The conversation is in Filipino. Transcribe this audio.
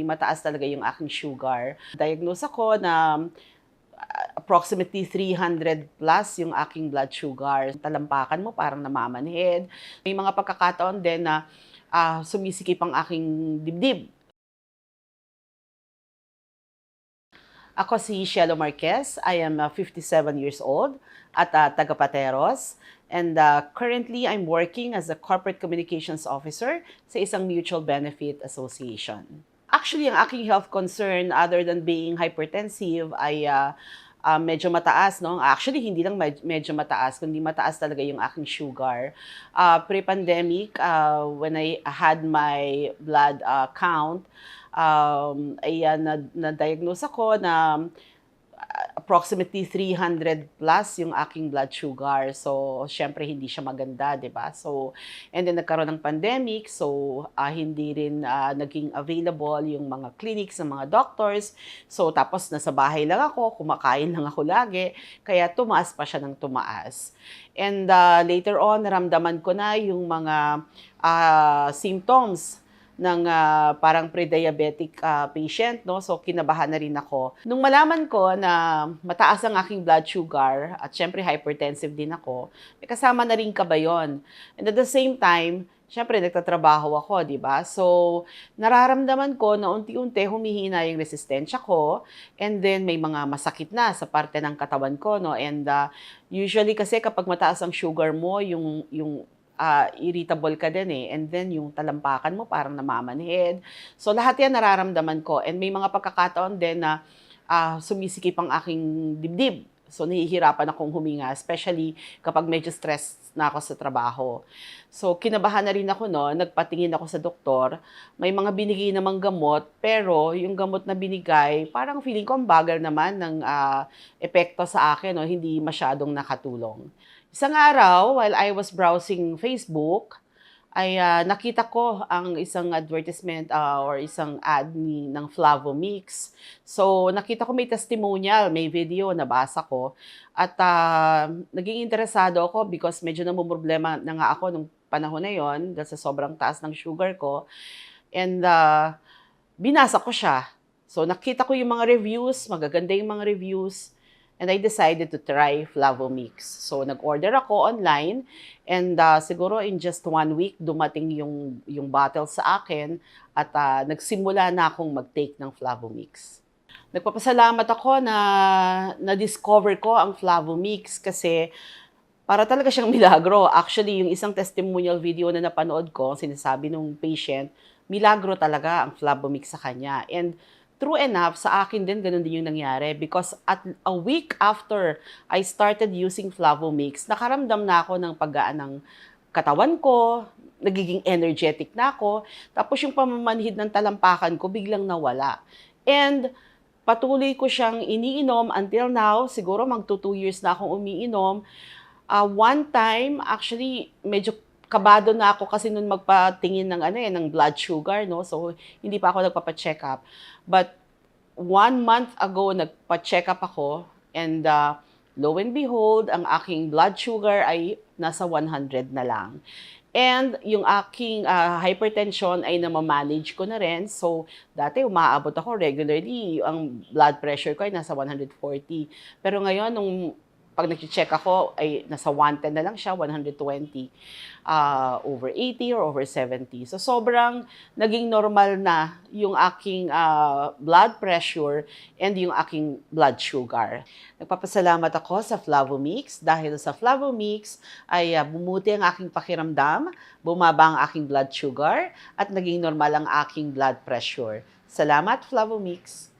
hindi mataas talaga yung aking sugar. Diagnose ako na approximately 300 plus yung aking blood sugar. Talampakan mo parang namamanhid. May mga pagkakataon din na sumisikip ang aking dibdib. Ako si Shielo Marquez. I am 57 years old at taga Pateros. And currently, I'm working as a Corporate Communications Officer sa isang mutual benefit association. Actually, ang aking health concern, other than being hypertensive, ay medyo mataas, no? Actually, hindi lang medyo mataas, kundi mataas talaga yung aking sugar. Pre-pandemic, when I had my blood count, na-diagnose ako na approximately 300 plus yung aking blood sugar. So, syempre hindi siya maganda, 'di ba? So, and then nagkaroon ng pandemic, so hindi rin naging available yung mga clinics ng mga doctors. So, tapos nasa bahay lang ako, kumakain lang ako lagi, kaya tumaas pa siya ng tumaas. And later on, naramdaman ko na yung mga symptoms ng parang pre-diabetic patient, no? So, kinabahan na rin ako. Nung malaman ko na mataas ang aking blood sugar at syempre hypertensive din ako, may kasama na rin kabayon. And at the same time, syempre nagtatrabaho ako, di ba? So, nararamdaman ko na unti-unti humihina yung resistensya ko, and then may mga masakit na sa parte ng katawan ko, no? And usually kasi kapag mataas ang sugar mo, yung irritable ka din eh. And then yung talampakan mo parang namamanhid. So lahat yan nararamdaman ko. And may mga pagkakataon din na sumisikip ang aking dibdib. So nahihirapan akong huminga, especially kapag medyo stress na ako sa trabaho. So kinabahan na rin ako, no? Nagpatingin ako sa doktor. May mga binigay namang gamot, pero yung gamot na binigay, parang feeling ko ang bagal naman ng epekto sa akin, no? Hindi masyadong nakatulong. Isang araw, while I was browsing Facebook, ay nakita ko ang isang advertisement or isang ad ng Flavomix. So, nakita ko may testimonial, may video, nabasa ko. At naging interesado ako because medyo namumroblema na nga ako nung panahon na yon dahil sa sobrang taas ng sugar ko. And binasa ko siya. So, nakita ko yung mga reviews, magaganda yung mga reviews. And I decided to try Flavomix. So, nag-order ako online and siguro in just 1 week, dumating yung bottle sa akin at nagsimula na akong mag-take ng Flavomix. Nagpapasalamat ako na na-discover ko ang Flavomix kasi para talaga siyang milagro. Actually, yung isang testimonial video na napanood ko, sinasabi nung patient, milagro talaga ang Flavomix sa kanya. And true enough, sa akin din, ganun din yung nangyari. Because at a week after I started using Flavomix, nakaramdam na ako ng paggaan ng katawan ko, nagiging energetic na ako, tapos yung pamamanhid ng talampakan ko, biglang nawala. And patuloy ko siyang iniinom until now, siguro mag 2 years na akong umiinom. One time, actually, medyo kabado na ako kasi noon magpatingin ng ng blood sugar, no? So hindi pa ako nagpapa-check up. But 1 month ago nagpa-check up ako and lo and behold, ang aking blood sugar ay nasa 100 na lang. And yung aking hypertension ay namamanage ko na rin. So, dati umaabot ako regularly. Ang blood pressure ko ay nasa 140. Pero ngayon, nung pag nag-check ako, ay nasa 110 na lang siya, 120, over 80 or over 70. So, sobrang naging normal na yung aking blood pressure and yung aking blood sugar. Nagpapasalamat ako sa Flavomix dahil sa Flavomix ay bumuti ang aking pakiramdam, bumaba ang aking blood sugar, at naging normal ang aking blood pressure. Salamat, Flavomix!